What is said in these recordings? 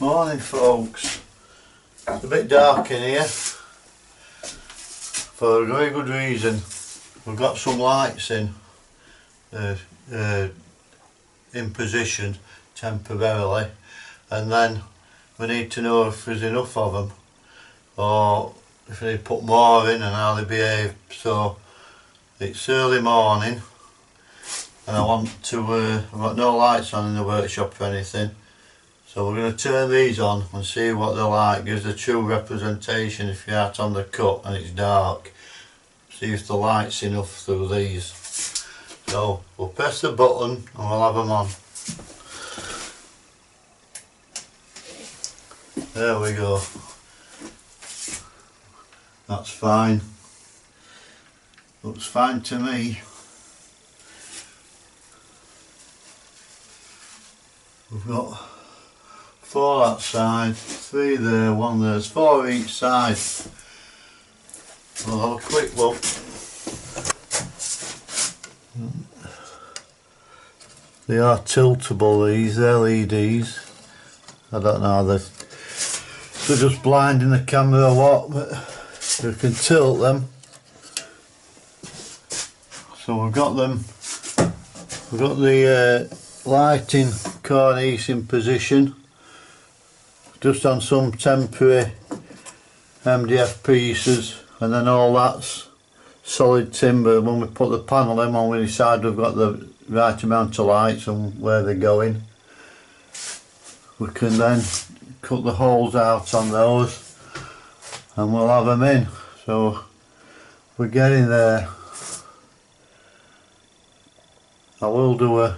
Morning folks. It's a bit dark in here for a very good reason. We've got some lights in position temporarily, and then we need to know if there's enough of them or if we need to put more in and how they behave. So it's early morning and I want to, I've got no lights on in the workshop or anything, so we're going to turn these on and see what they're like. Gives a true representation if you're out on the cut and it's dark. See if the light's enough through these. So we'll press the button and we'll have them on. There we go. That's fine. Looks fine to me. We've got 4 that side, 3 there, 1 there. There's 4 each side. We'll have a quick look. They are tiltable, these LEDs. I don't know how they're just blinding the camera or what, but you can tilt them. So we've got them. We've got the lighting cornice in position, just on some temporary MDF pieces, and then all that's solid timber. When we put the panel in, on we decide we've got the right amount of lights and where they're going, we can then cut the holes out on those and we'll have them in. So we're getting there. I will do a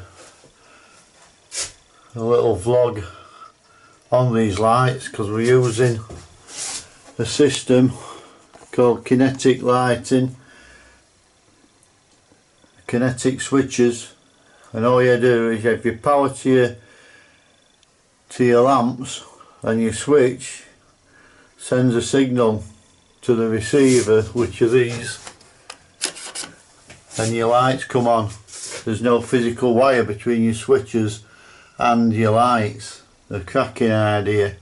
little vlog on these lights because we're using a system called kinetic lighting, kinetic switches, and all you do is if you power to your lamps and your switch sends a signal to the receiver, which are these, and your lights come on. There's no physical wire between your switches and your lights. A cracking idea.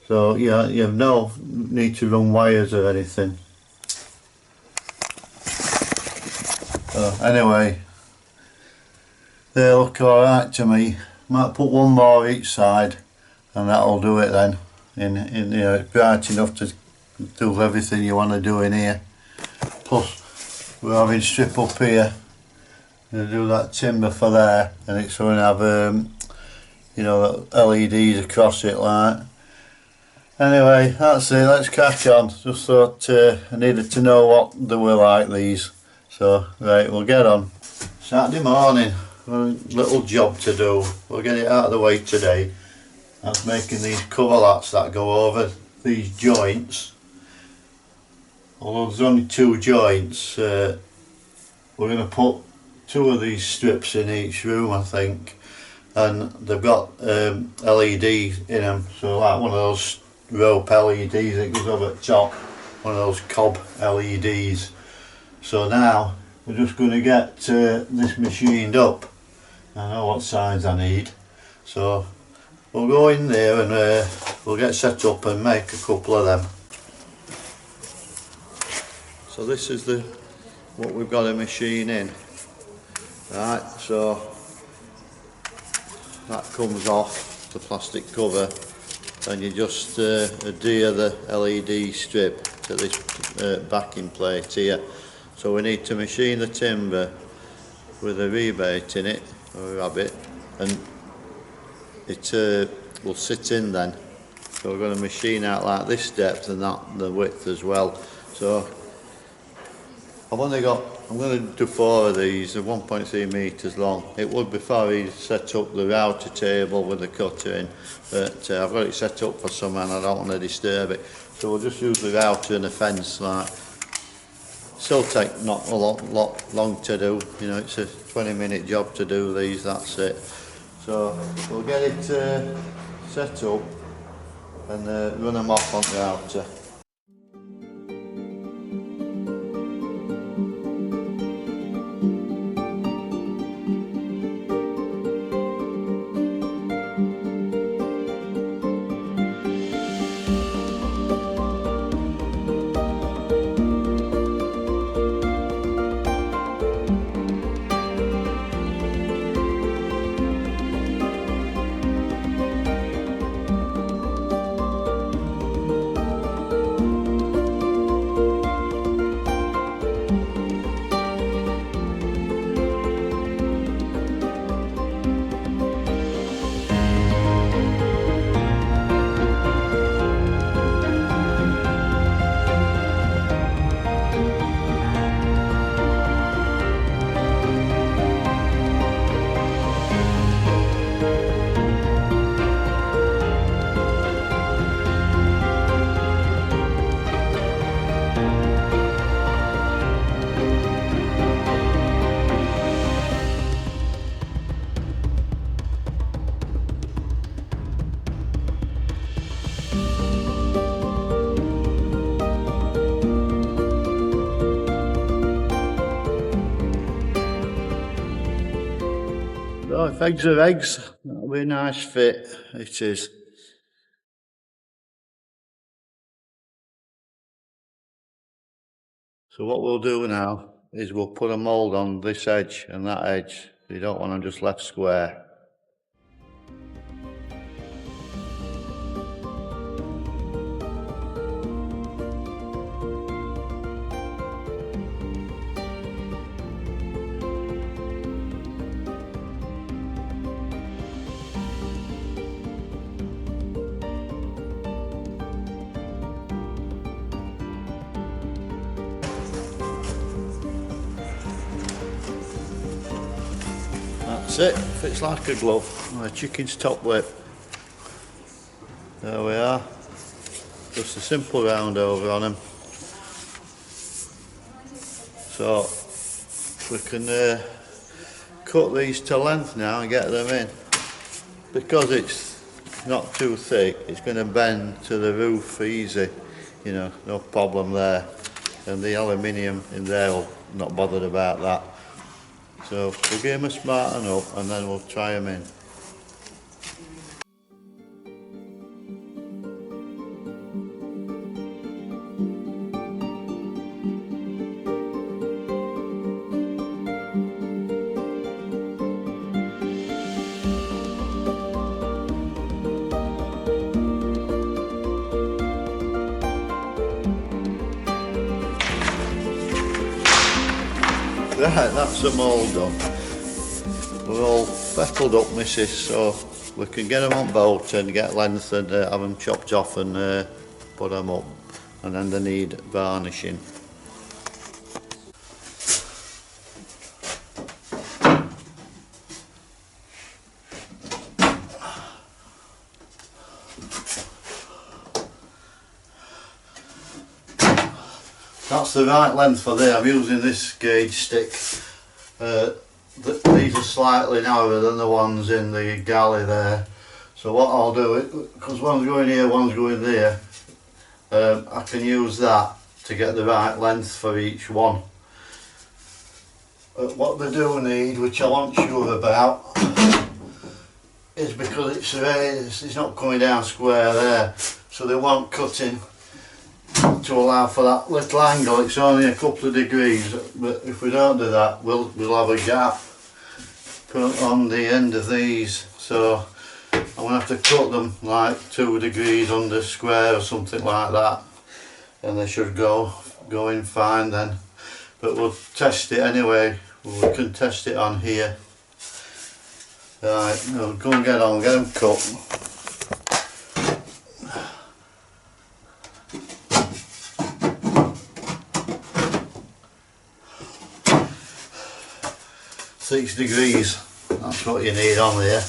So yeah, you have no need to run wires or anything. So anyway, they look alright to me. Might put 1 more each side and that'll do it then. In you know, it's bright enough to do everything you want to do in here. Plus we're having strip up here. Going to do that timber for there, and it's going to have you know, LEDs across it like. Anyway, that's it. Let's crack on. Just thought I needed to know what they were like, these. So right, we'll get on. Saturday morning, a little job to do. We'll get it out of the way today. That's making these cover lats that go over these joints. Although there's only 2 joints, we're going to put 2 of these strips in each room, I think, and they've got LEDs in them, so like one of those rope LEDs that goes over the top, one of those Cob LEDs. So now we're just going to get this machined up. I know what size I need, so we'll go in there and we'll get set up and make a couple of them. So this is what we've got to machine in. Right, so that comes off the plastic cover, and you just adhere the LED strip to this backing plate here. So we need to machine the timber with a rebate in it, or a rabbit, and it will sit in then. So we're going to machine out like this depth and that the width as well. So I'm going to do 4 of these, they're 1.3 metres long. It would before he set up the router table with the cutter in, but I've got it set up for summer and I don't want to disturb it. So we'll just use the router and a fence like. Still take not a lot long to do, you know, it's a 20-minute job to do these, that's it. So we'll get it set up and run them off on the router. So if eggs are eggs, that'll be a nice fit, it is. So what we'll do now is we'll put a mould on this edge and that edge. You don't want them just left square. That's it, fits like a glove on a chicken's top lip. There we are, just a simple round over on them. So we can cut these to length now and get them in. Because it's not too thick, it's going to bend to the roof easy, you know, no problem there. And the aluminium in there will not bothered about that. So we'll give them a smarten up and then we'll try them in. Right, that's the mould done. We're all fettled up, missus, so we can get them on boat and get length and have them chopped off and put them up. And then they need varnishing. That's the right length for there. I'm using this gauge stick. These are slightly narrower than the ones in the galley there. So what I'll do, because one's going here, one's going there, I can use that to get the right length for each one. What they do need, which I wasn't sure about, is because it's not coming down square there, so they want cutting to allow for that little angle. It's only a couple of degrees, but if we don't do that, we'll have a gap put on the end of these. So I'm going to have to cut them like 2 degrees under square or something like that, and they should go in fine then. But we'll test it anyway. We can test it on here. Right, we'll go and get them cut. Six degrees, that's what you need on there.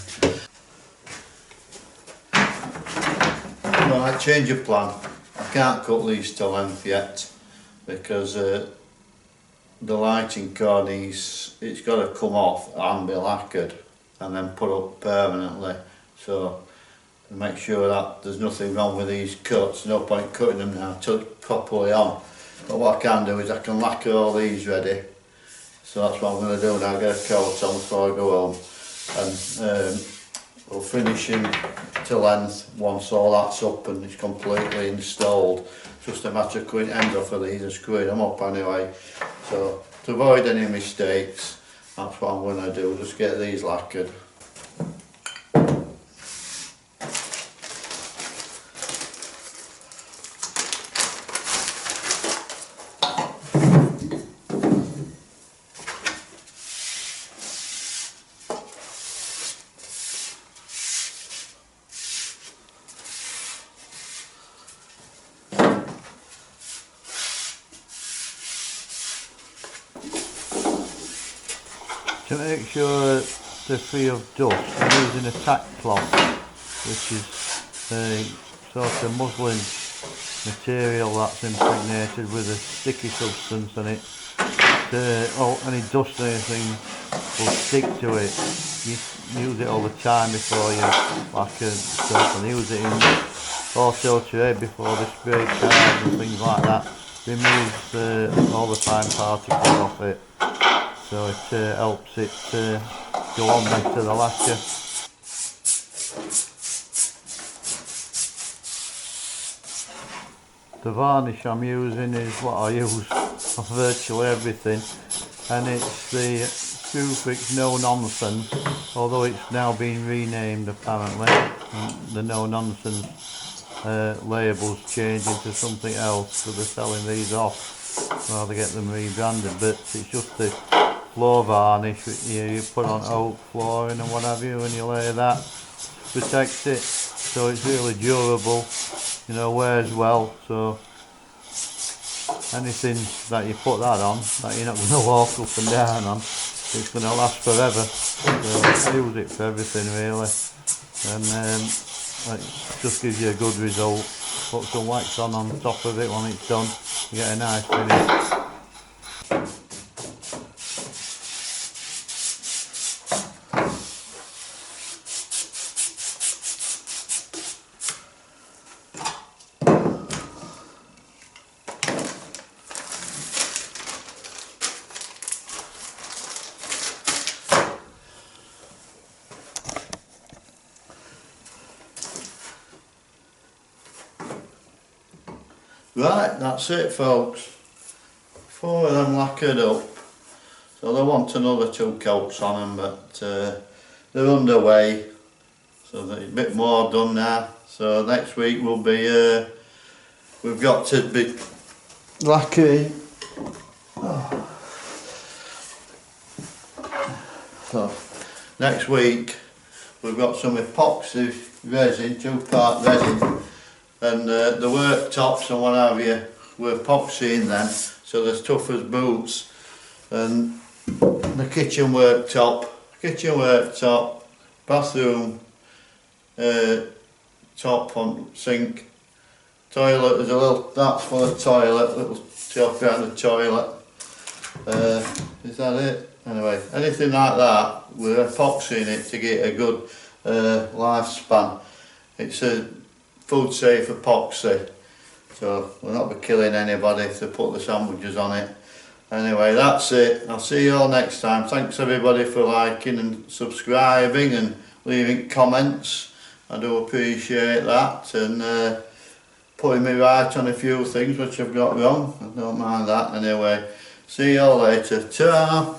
Right, change of plan. I can't cut these to length yet because the lighting cornice, it's got to come off and be lacquered and then put up permanently. So to make sure that there's nothing wrong with these cuts, no point cutting them now till it's properly on. But what I can do is I can lacquer all these ready. So that's what I'm going to do now, get a coat on before I go home, and we'll finish him to length once all that's up and it's completely installed. Just a matter of cutting ends off of these and screwing them up anyway. So to avoid any mistakes, that's what I'm going to do, just get these lacquered. To make sure they're free of dust, I'm using a tack cloth, which is a sort of muslin material that's impregnated with a sticky substance in it. Any dust or anything will stick to it. You use it all the time before you lacquer stuff, and use it in auto tray before they spray cars and things like that. Removes all the fine particles off it. So it helps it go on then to the lacquer. The varnish I'm using is what I use on virtually everything, and it's the Screwfix No Nonsense, although it's now been renamed apparently. The No Nonsense labels changed into something else, so they're selling these off rather get them rebranded, but it's just the floor varnish you put on oak flooring and what have you, and you lay that, protects it, so it's really durable, you know, wears well, so anything that you put that on that you're not going to walk up and down on, it's going to last forever. So I use it for everything really, and it just gives you a good result. Put some wax on top of it when it's done, you get a nice finish. Right, that's it folks. 4 of them lacquered up. So they want another 2 coats on them, but they're underway. So there's a bit more done now. So next week will be, we've got to be lacquering. Oh. So next week we've got some epoxy resin, 2-part resin. And the worktops and what have you, we're epoxying them so they're as tough as boots. And the kitchen worktop, bathroom top on sink, toilet, there's a little, that's for the toilet, little top around the toilet. Is that it? Anyway, anything like that, we're epoxying it to get a good lifespan. It's a food safe epoxy, so we'll not be killing anybody if they put the sandwiches on it. Anyway, that's it. I'll see you all next time. Thanks everybody for liking and subscribing and leaving comments. I do appreciate that, and putting me right on a few things which I've got wrong. I don't mind that. Anyway, see you all later. Ta-ra!